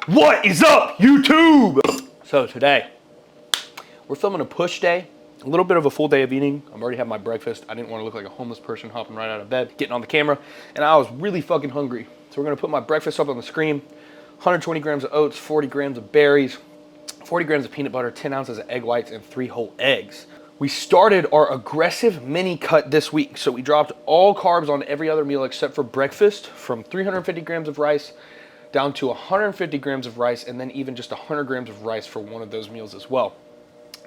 What is up, YouTube? So today, we're filming a push day, a little bit of a full day of eating. I've already had my breakfast. I didn't want to look like a homeless person hopping right out of bed, getting on the camera, and I was really fucking hungry. So we're gonna put my breakfast up on the screen. 120 grams of oats, 40 grams of berries, 40 grams of peanut butter, 10 ounces of egg whites, and 3 whole eggs. We started our aggressive mini cut this week. So we dropped all carbs on every other meal except for breakfast, from 350 grams of rice down to 150 grams of rice, and then even just 100 grams of rice for one of those meals as well.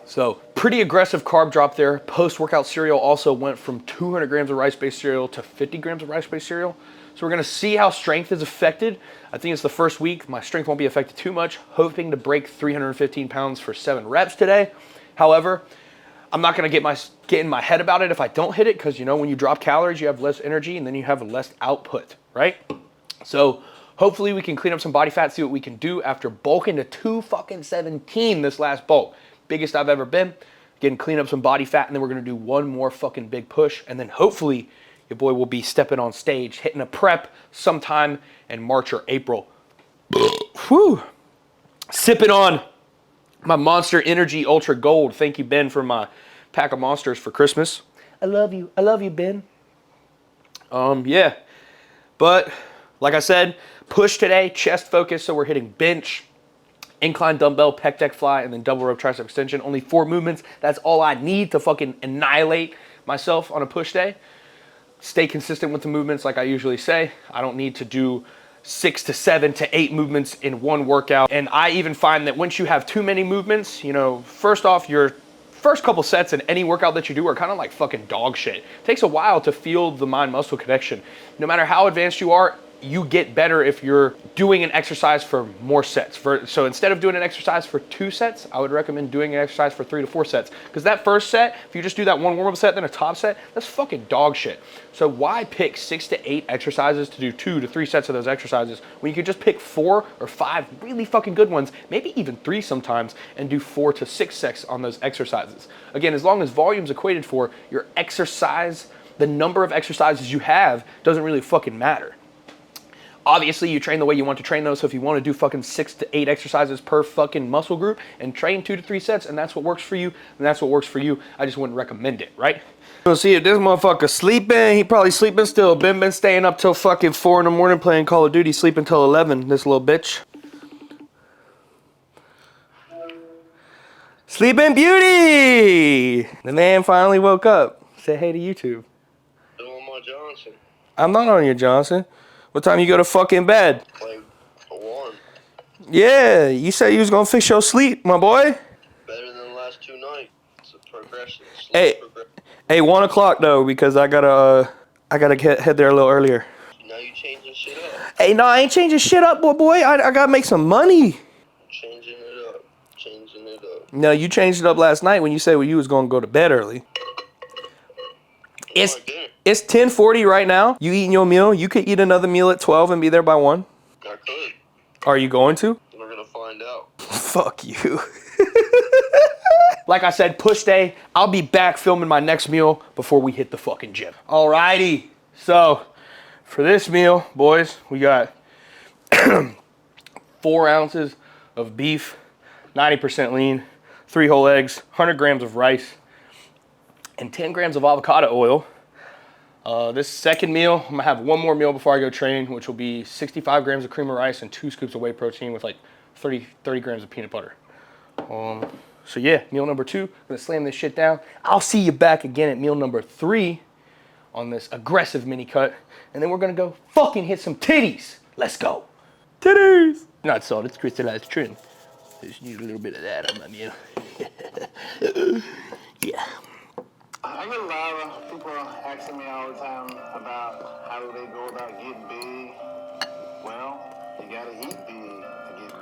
So pretty aggressive carb drop there. Post-workout cereal also went from 200 grams of rice-based cereal to 50 grams of rice-based cereal. So we're gonna see how strength is affected. I think it's the first week. My strength won't be affected too much. Hoping to break 315 pounds for 7 reps today. However, I'm not gonna get in my head about it if I don't hit it, because you know when you drop calories, you have less energy and then you have less output, right? So hopefully we can clean up some body fat, see what we can do after bulking to 217 this last bulk. Biggest I've ever been. Again, clean up some body fat, and then we're gonna do one more fucking big push, and then hopefully your boy will be stepping on stage, hitting a prep sometime in March or April. Whew. Sipping on my Monster Energy Ultra Gold. Thank you, Ben, for my pack of Monsters for Christmas. I love you, Ben. Yeah, but like I said, push today, chest focus, so we're hitting bench, incline dumbbell, pec deck fly, and then double rope tricep extension. Only 4 movements. That's all I need to fucking annihilate myself on a push day. Stay consistent with the movements like I usually say. I don't need to do 6 to 7 to 8 movements in one workout. And I even find that once you have too many movements, you know, first off, your first couple sets in any workout that you do are kind of like fucking dog shit. It takes a while to feel the mind-muscle connection. No matter how advanced you are, you get better if you're doing an exercise for more sets. So instead of doing an exercise for 2 sets, I would recommend doing an exercise for 3 to 4 sets. Because that first set, if you just do that one warm-up set, then a top set, that's fucking dog shit. So why pick 6 to 8 exercises to do 2 to 3 sets of those exercises when you could just pick 4 or 5 really fucking good ones, maybe even 3 sometimes, and do 4 to 6 sets on those exercises. Again, as long as volume's equated for your exercise, the number of exercises you have doesn't really fucking matter. Obviously, you train the way you want to train those, so if you want to do fucking 6 to 8 exercises per fucking muscle group and train 2 to 3 sets, and that's what works for you, then that's what works for you. I just wouldn't recommend it, right? We'll see if this motherfucker sleeping. He probably sleeping still. Been staying up till fucking 4 in the morning playing Call of Duty, sleeping till 11, this little bitch. Sleeping Beauty! The man finally woke up. Say hey to YouTube. I'm on my Johnson. I'm not on your Johnson. What time you go to fucking bed? Like 1. Yeah, you said you was gonna fix your sleep, my boy. Better than the last 2 nights. It's a progression. Hey, 1 o'clock though, because I gotta head there a little earlier. Now you changing shit up. Hey, no, I ain't changing shit up, boy. I gotta make some money. Changing it up. No, you changed it up last night when you said you was gonna go to bed early. It's 10:40 right now. You eating your meal? You could eat another meal at 12 and be there by 1. I could. Are you going to? We're gonna find out. Fuck you. Like I said, push day. I'll be back filming my next meal before we hit the fucking gym. Alrighty. So for this meal, boys, we got 4 ounces of beef, 90% lean, 3 whole eggs, 100 grams of rice, and 10 grams of avocado oil. This second meal, I'm gonna have one more meal before I go train, which will be 65 grams of cream of rice and 2 scoops of whey protein with like 30 grams of peanut butter. So yeah, meal number 2, gonna slam this shit down. I'll see you back again at meal number 3 on this aggressive mini cut, and then we're gonna go fucking hit some titties. Let's go. Titties! Not salt, it's crystallized trim. Just need a little bit of that on my meal. Yeah. I get a lot of people asking me all the time about how do they go about getting big. Well, you gotta eat big to get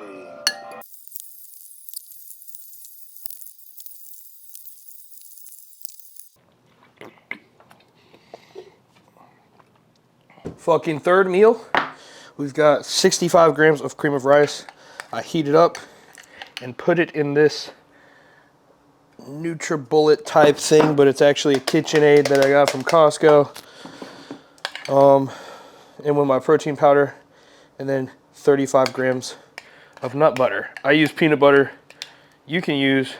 big. Fucking third meal. We've got 65 grams of cream of rice. I heat it up and put it in this NutriBullet type thing, but it's actually a KitchenAid that I got from Costco. And with my protein powder, and then 35 grams of nut butter. I use peanut butter. You can use,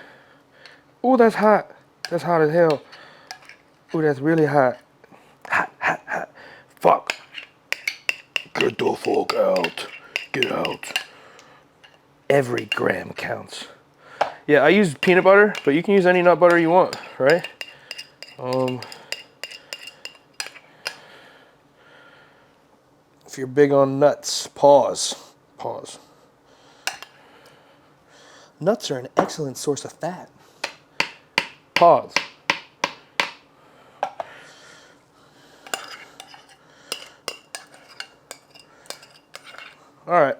oh, that's hot. That's hot as hell. Oh, that's really hot. Hot, hot, hot. Fuck. Get the fuck out. Get out. Every gram counts. Yeah, I use peanut butter, but you can use any nut butter you want, right? If you're big on nuts, pause. Pause. Nuts are an excellent source of fat. Pause. All right,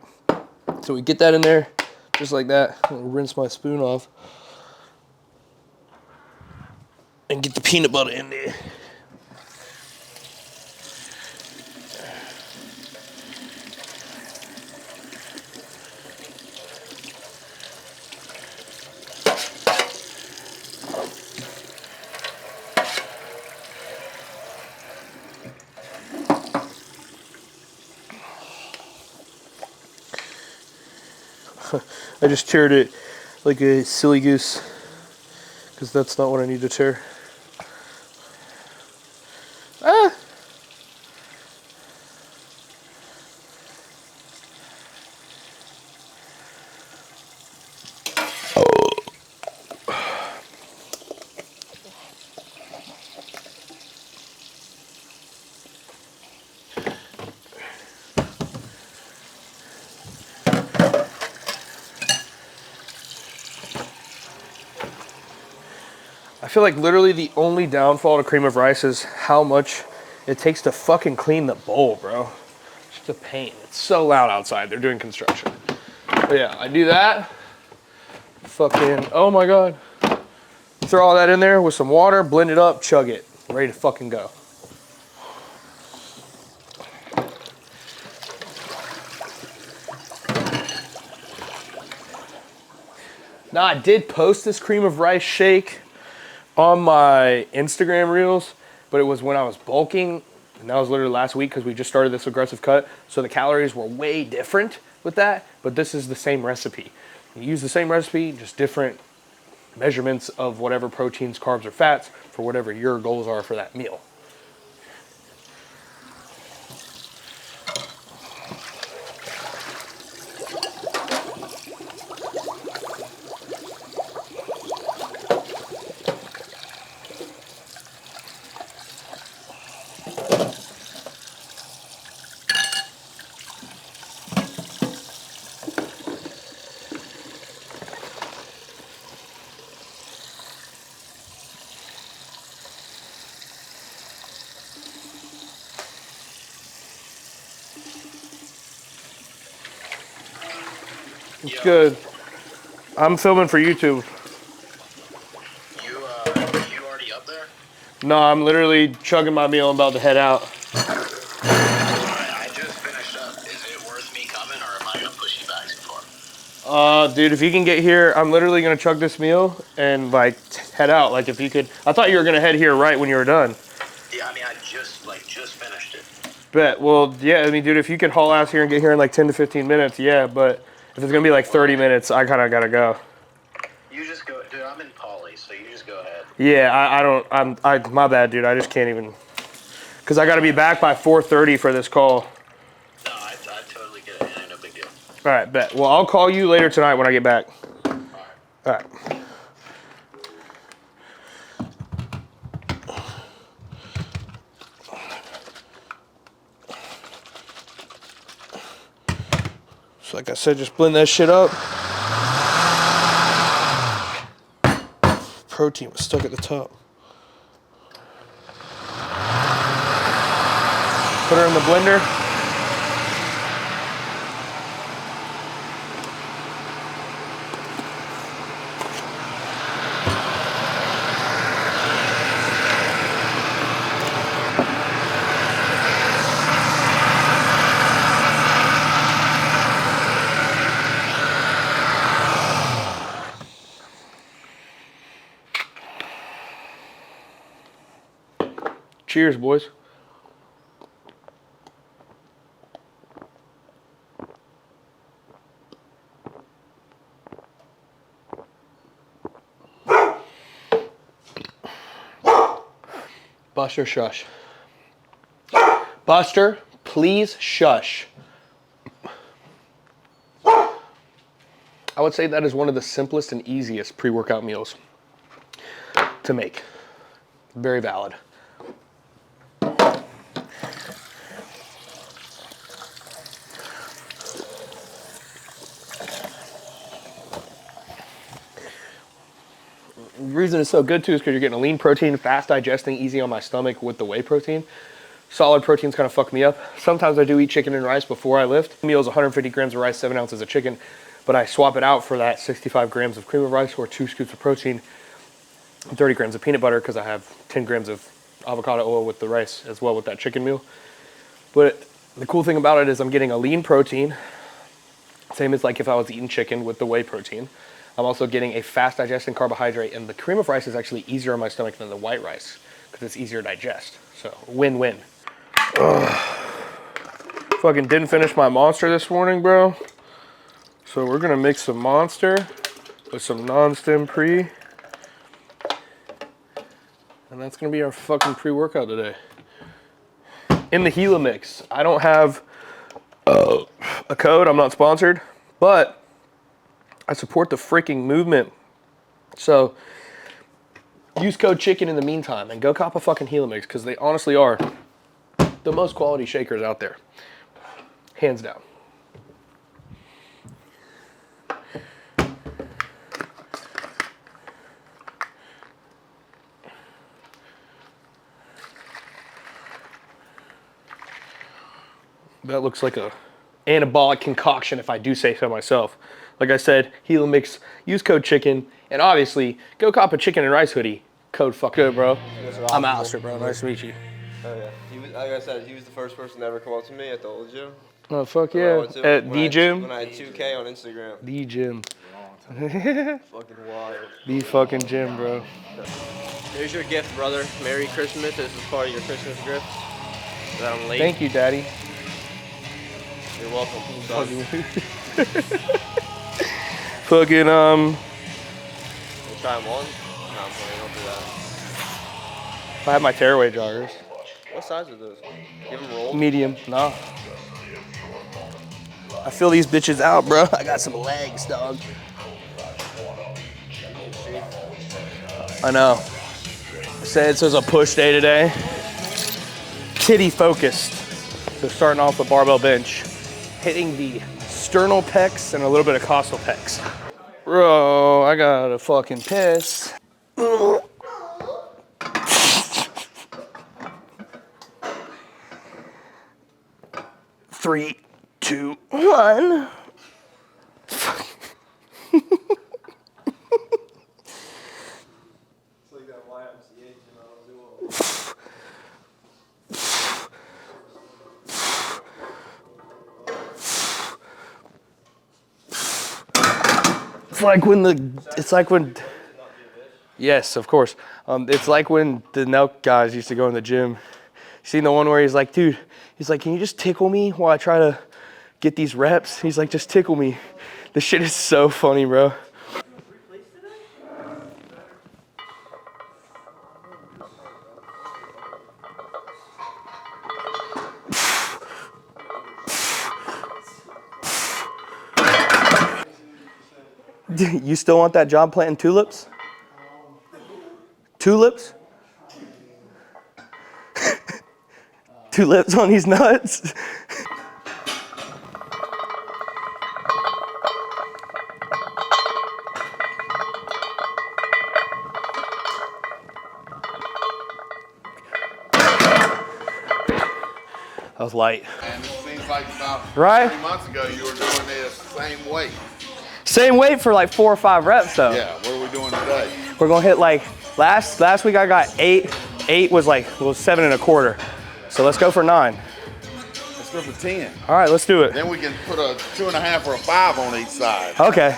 so we get that in there, just like that. I'll rinse my spoon off. And get the peanut butter in there. I just teared it like a silly goose, because that's not what I need to tear. Ah! I feel like literally the only downfall to cream of rice is how much it takes to fucking clean the bowl, bro. It's just a pain. It's so loud outside. They're doing construction. But yeah, I do that. Fucking, oh my God. Throw all that in there with some water, blend it up, chug it. Ready to fucking go. Now, I did post this cream of rice shake on my Instagram reels, but it was when I was bulking, and that was literally last week because we just started this aggressive cut, so the calories were way different with that, but this is the same recipe. You use the same recipe, just different measurements of whatever proteins, carbs, or fats for whatever your goals are for that meal. It's good. I'm filming for YouTube. You already up there? No, I'm literally chugging my meal. I'm about to head out. Alright, I just finished up. Is it worth me coming, or am I gonna push you back too far? Dude, if you can get here, I'm literally gonna chug this meal and like head out. Like if you could, I thought you were gonna head here right when you were done. Yeah, I mean, I just finished it. Bet. Well, yeah. I mean, dude, if you could haul ass here and get here in like 10 to 15 minutes, yeah. But if it's gonna be like 30 minutes, I kind of gotta go. You just go, dude. I'm in Poly, so you just go ahead. Yeah, I don't. My bad, dude. I just can't even. Cause I gotta be back by 4:30 for this call. No, I totally get it. Ain't no big deal. All right, bet. Well, I'll call you later tonight when I get back. All All right. right. So like I said, just blend that shit up. Protein was stuck at the top. Put her in the blender. Cheers, boys. Buster, shush. Buster, please shush. I would say that is one of the simplest and easiest pre-workout meals to make. Very valid. The reason it's so good too is because you're getting a lean protein, fast digesting, easy on my stomach with the whey protein. Solid proteins kind of fuck me up. Sometimes I do eat chicken and rice before I lift. The meal is 150 grams of rice, 7 ounces of chicken, but I swap it out for that 65 grams of cream of rice or 2 scoops of protein and 30 grams of peanut butter because I have 10 grams of avocado oil with the rice as well with that chicken meal. But the cool thing about it is I'm getting a lean protein, same as like if I was eating chicken with the whey protein. I'm also getting a fast digesting carbohydrate, and the cream of rice is actually easier on my stomach than the white rice because it's easier to digest. So win-win. Fucking didn't finish my Monster this morning, bro. So we're gonna mix some Monster with some non-stim pre. And that's gonna be our fucking pre-workout today. In the Gila mix, I don't have a code, I'm not sponsored, but I support the freaking movement. So use code CHICKEN in the meantime and go cop a fucking Gila mix because they honestly are the most quality shakers out there. Hands down. That looks like a anabolic concoction if I do say so myself. Like I said, Gila mix, use code CHICKEN, and obviously go cop a chicken and rice hoodie. Code fuck good, bro. I'm Alistair, bro. Nice to meet you. Oh yeah, like I said, he was the first person to ever come up to me at the old gym. Oh fuck yeah! At the gym. When I had 2K on Instagram. The gym. Fucking wild. The fucking gym, bro. Here's your gift, brother. Merry Christmas. This is part of your Christmas gift. That I'm late. Thank you, Daddy. You're welcome. Son. Fucking You try them on? No, I'm playing. Don't do that. I have my tearaway joggers. What size are those? Give them rolled? Medium. Nah. I fill these bitches out, bro. I got some legs, dog. I know. I said so it's a push day today. Titty focused. So starting off with barbell bench. Hitting the sternal pecs and a little bit of costal pecs. Bro, I gotta fucking piss. 3, 2, 1. It's like when, yes, of course. It's like when the Nelk guys used to go in the gym. You seen the one where he's like, dude, he's like, can you just tickle me while I try to get these reps? He's like, just tickle me. This shit is so funny, bro. You still want that job planting tulips? Tulips? Tulips on these nuts? That was light. And it seems like about Right? 3 months ago you were doing this same weight. Same weight for like 4 or 5 reps though. Yeah, what are we doing today? We're gonna hit like, last week I got 8. 8 was 7 1/4. So let's go for 9. Let's go for 10. All right, let's do it. Then we can put a 2.5 or a 5 on each side. Okay.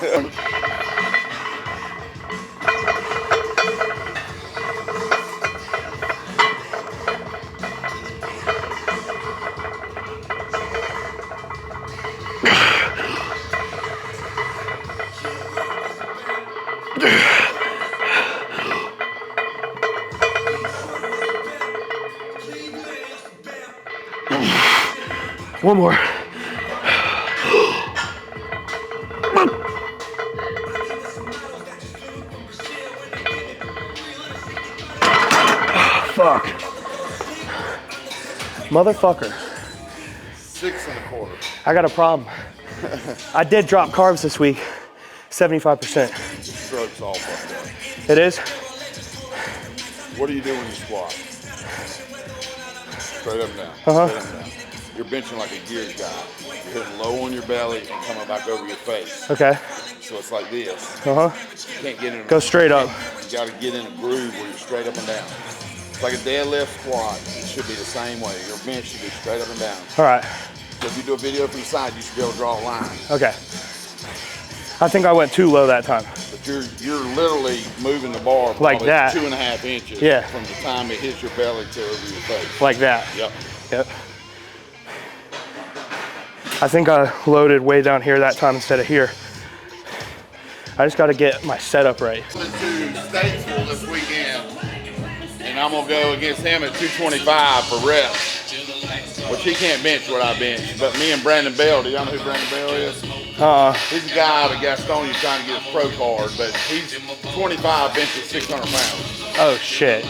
One more. Fuck. Motherfucker. 6 1/4. I got a problem. I did drop carbs this week, 75%. Strokes all fucked up. It is? What do you do when you squat? Straight up and down. Uh-huh. Straight up and down. You're benching like a gear guy. You're hitting low on your belly and coming back over your face. Okay. So it's like this. Uh-huh. You can't get in. Go straight up. You got to get in a groove where you're straight up and down. It's like a deadlift squat. It should be the same way. Your bench should be straight up and down. All right. So if you do a video from the side, you should be able to draw a line. Okay. I think I went too low that time. But you're literally moving the bar Like probably that. 2.5 inches Yeah. from the time it hits your belly to over your face. Like that. Yep. Yep. I think I loaded way down here that time instead of here. I just got to get my setup right. I'm going to Statesville this weekend, and I'm going to go against him at 225 for reps, which he can't bench what I bench. But me and Brandon Bell, do y'all know who Brandon Bell is? He's a guy out of Gastonia trying to get his pro card, but he's 25, benches 600 pounds. Oh shit.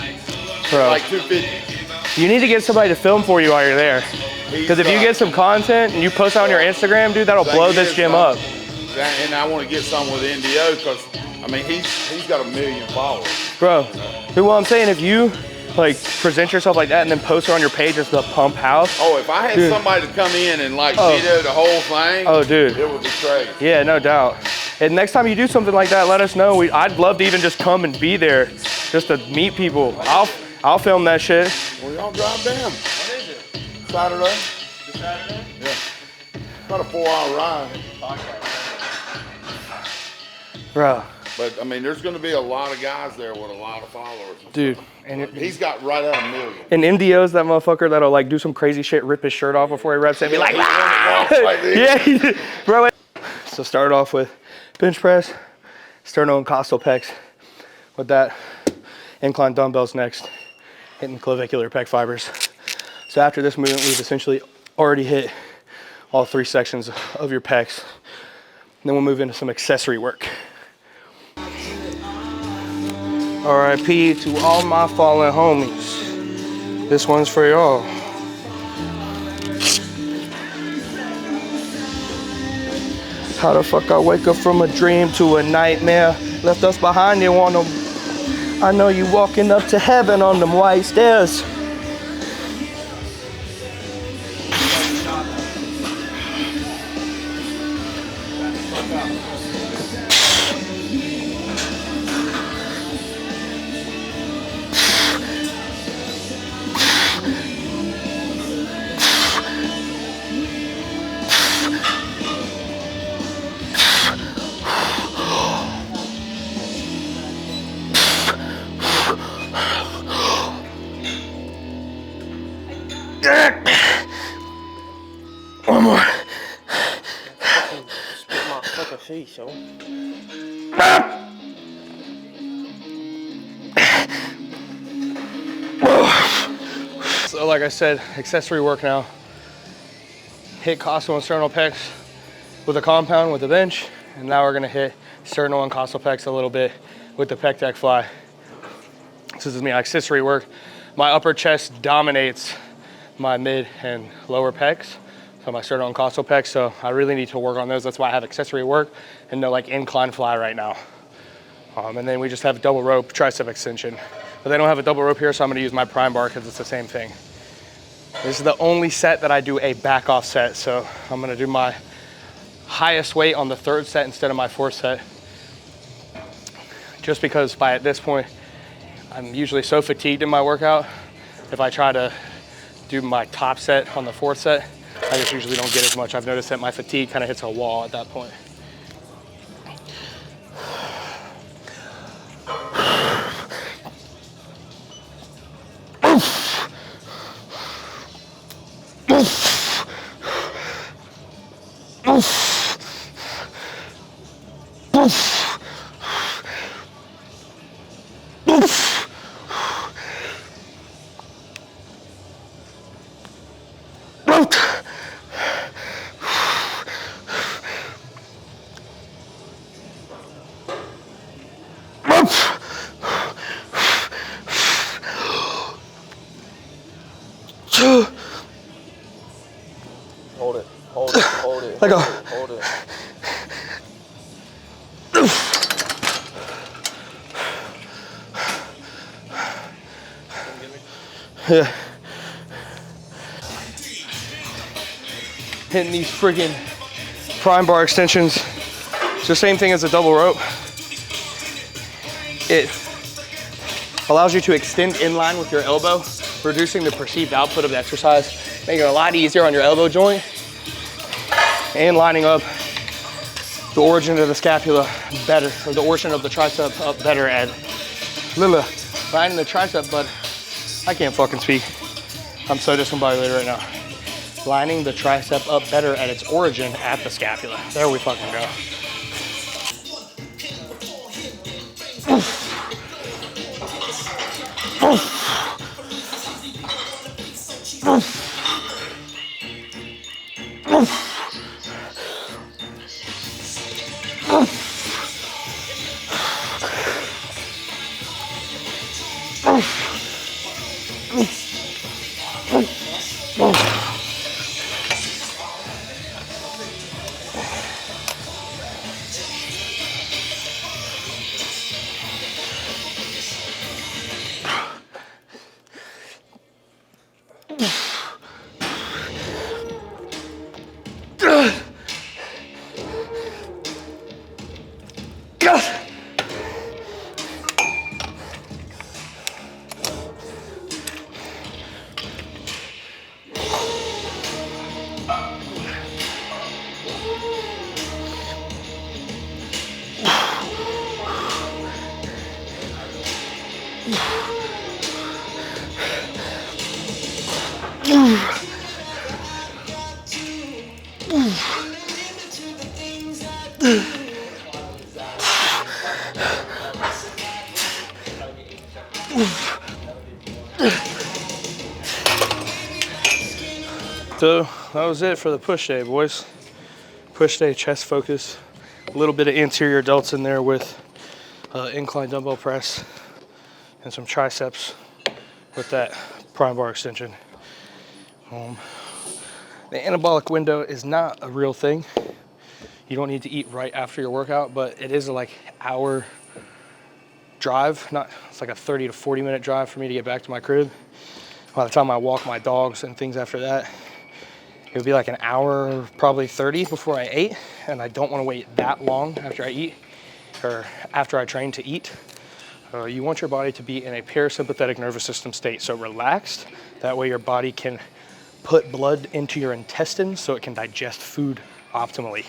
Bro, Like 250. you need to get somebody to film for you while you're there. Because if you get some content and you post it on your Instagram, dude, that'll blow this gym up. And I want to get some with NDO because, I mean, he's got 1 million followers. Bro, well, I'm saying if you like present yourself like that and then post it on your page as the Pump House. Oh, if I had somebody to come in and like video the whole thing, oh, dude, it would be crazy. Yeah, no doubt. And next time you do something like that, let us know. I'd love to even just come and be there, just to meet people. I'll film that shit. Well, y'all drive down. What is it? Saturday. This Saturday? Yeah. About a 4-hour ride. Bro. But I mean, there's going to be a lot of guys there with a lot of followers. Dude. And He's got right at 1 million. And MDO's that motherfucker that'll like do some crazy shit, rip his shirt off before he reps it and be like, "Ah!" Yeah, bro. So start off with bench press, sternocostal pecs with that, incline dumbbells next, hitting clavicular pec fibers. So after this movement, we've essentially already hit all 3 sections of your pecs. And then we'll move into some accessory work. RIP to all my fallen homies. This one's for y'all. How the fuck I wake up from a dream to a nightmare? Left us behind you on them. I know you walking up to heaven on them white stairs. One more. Spit my fucking face, yo. So like I said, accessory work now. Hit costal and sternal pecs with a compound with the bench. And now we're gonna hit sternal and costal pecs a little bit with the pec deck fly. This is me accessory work. My upper chest dominates my mid and lower pecs. So my sternal and costal pecs, so I really need to work on those. That's why I have accessory work and no like incline fly right now. And then we just have double rope tricep extension. But they don't have a double rope here, so I'm gonna use my prime bar because it's the same thing. This is the only set that I do a back off set, so I'm gonna do my highest weight on the 3rd set instead of my 4th set. Just because at this point, I'm usually so fatigued in my workout. If I try to do my top set on the 4th set, I just usually don't get as much. I've noticed that my fatigue kind of hits a wall at that point. Like a. Hold it. Yeah. Hitting these freaking prime bar extensions. It's the same thing as a double rope. It allows you to extend in line with your elbow, reducing the perceived output of the exercise, making it a lot easier on your elbow joint, and lining up the origin of the scapula better, or the origin of the tricep up better at lining the tricep, but I can't fucking speak. I'm so discombobulated right now. Lining the tricep up better at its origin at the scapula. There we fucking go. So that was it for the push day, boys. Push day, chest focus, a little bit of anterior delts in there with incline dumbbell press and some triceps with that prime bar extension. The anabolic window is not a real thing. You don't need to eat right after your workout, but it is a like hour drive. It's like a 30 to 40 minute drive for me to get back to my crib. By the time I walk my dogs and things after that, it would be like an hour, probably 30 before I ate. And I don't want to wait that long after I eat or after I train to eat. You want your body to be in a parasympathetic nervous system state, so relaxed. That way your body can put blood into your intestines so it can digest food optimally.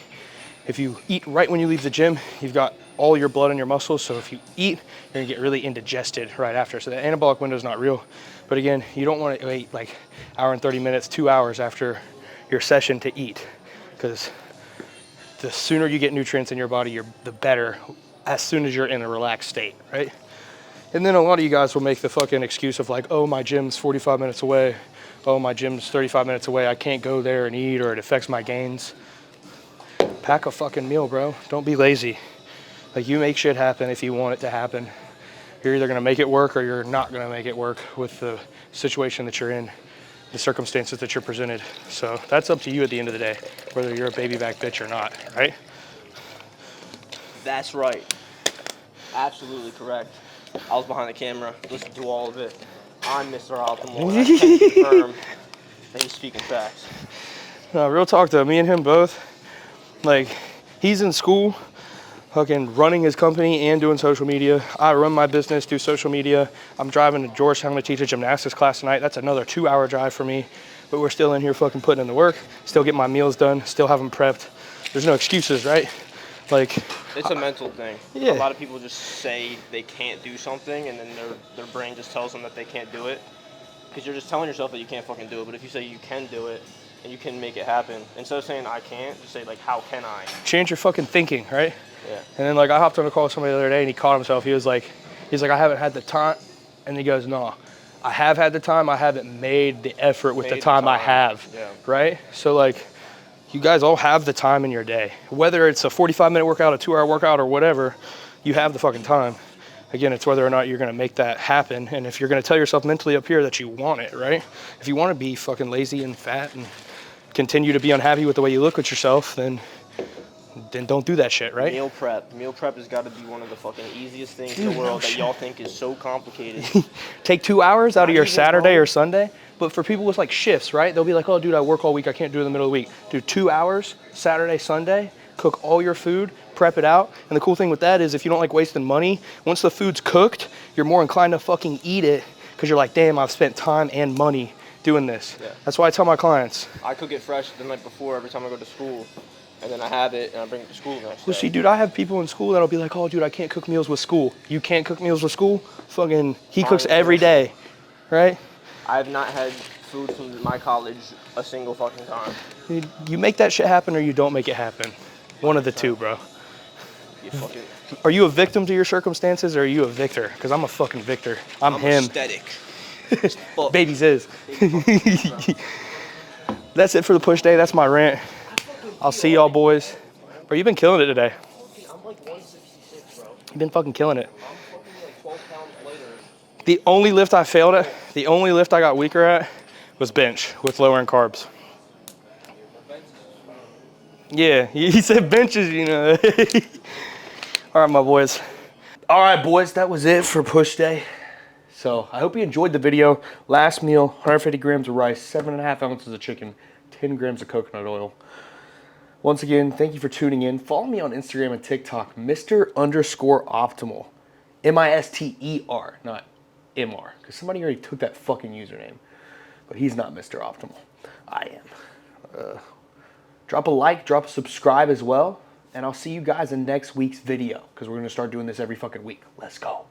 If you eat right when you leave the gym, you've got all your blood in your muscles, so if you eat, you're gonna get really indigested right after. So the anabolic window is not real. But again, you don't want to wait like hour and 30 minutes, 2 hours after your session to eat, because the sooner you get nutrients in your body, the better as soon as you're in a relaxed state, right? And then a lot of you guys will make the fucking excuse of like, oh, my gym's 45 minutes away. Oh, my gym's 35 minutes away. I can't go there and eat, or it affects my gains. Pack a fucking meal, bro. Don't be lazy. Like, you make shit happen if you want it to happen. You're either gonna make it work or you're not gonna make it work with the situation that you're in, the circumstances that you're presented. So that's up to you at the end of the day, whether you're a baby back bitch or not, right? That's right. Absolutely correct. I was behind the camera, listened to all of it. I'm Mr. Optimal, and I can confirm that he's speaking facts. No, real talk though, me and him both, like, he's in school, fucking running his company and doing social media. I run my business, do social media. I'm driving to Georgetown to teach a gymnastics class tonight. That's another 2-hour drive for me, but we're still in here fucking putting in the work, still getting my meals done, still have them prepped. There's no excuses, right? Like, it's a mental thing. Yeah. A lot of people just say they can't do something, and then their brain just tells them that they can't do it, because you're just telling yourself that you can't fucking do it. But if you say you can do it and you can make it happen, instead of saying I can't, just say like, how can I? Change your fucking thinking, right? Yeah. And then like I hopped on a call with somebody the other day and he caught himself. He's like, I haven't had the time. And he goes, no, I have had the time. I haven't made the effort with the time I have, yeah. Right? So like, you guys all have the time in your day. Whether it's a 45-minute workout, a 2-hour workout, or whatever, you have the fucking time. Again, it's whether or not you're gonna make that happen. And if you're gonna tell yourself mentally up here that you want it, right? If you wanna be fucking lazy and fat and continue to be unhappy with the way you look with yourself, then don't do that shit, right? Meal prep. Meal prep has got to be one of the fucking easiest things in the world that y'all think is so complicated. Take 2 hours out of Not your even Saturday home. or Sunday. But for people with like shifts, right? They'll be like, oh, dude, I work all week. I can't do it in the middle of the week. Do 2 hours, Saturday, Sunday, cook all your food, prep it out. And the cool thing with that is if you don't like wasting money, once the food's cooked, you're more inclined to fucking eat it because you're like, damn, I've spent time and money doing this. Yeah. That's why I tell my clients. I cook it fresh the night before every time I go to school. And then I have it and I bring it to school the next Well, day. see, dude, I have people in school that'll be like, oh, dude, I can't cook meals with school. You can't cook meals with school? Fucking, he cooks every day, right? I have not had food from my college a single fucking time. You make that shit happen or you don't make it happen. One of the two, bro. You fucking... Are you a victim to your circumstances or are you a victor? Because I'm a fucking victor. I'm him. aesthetic. Babies is. That's it for the push day. That's my rant. I'll see y'all boys. Bro, you've been killing it today. I'm like 166, bro. You've been fucking killing it. I'm fucking like 12 pounds lighter. The only lift I failed at, the only lift I got weaker at was bench with lowering carbs. Yeah, he said benches, you know. All right, my boys. All right, boys, that was it for push day. So I hope you enjoyed the video. Last meal, 150 grams of rice, 7.5 ounces of chicken, 10 grams of coconut oil. Once again, thank you for tuning in. Follow me on Instagram and TikTok, Mr_Optimal. M-I-S-T-E-R, not M-R. Because somebody already took that fucking username. But he's not Mr. Optimal. I am. Drop a like, drop a subscribe as well. And I'll see you guys in next week's video. Because we're going to start doing this every fucking week. Let's go.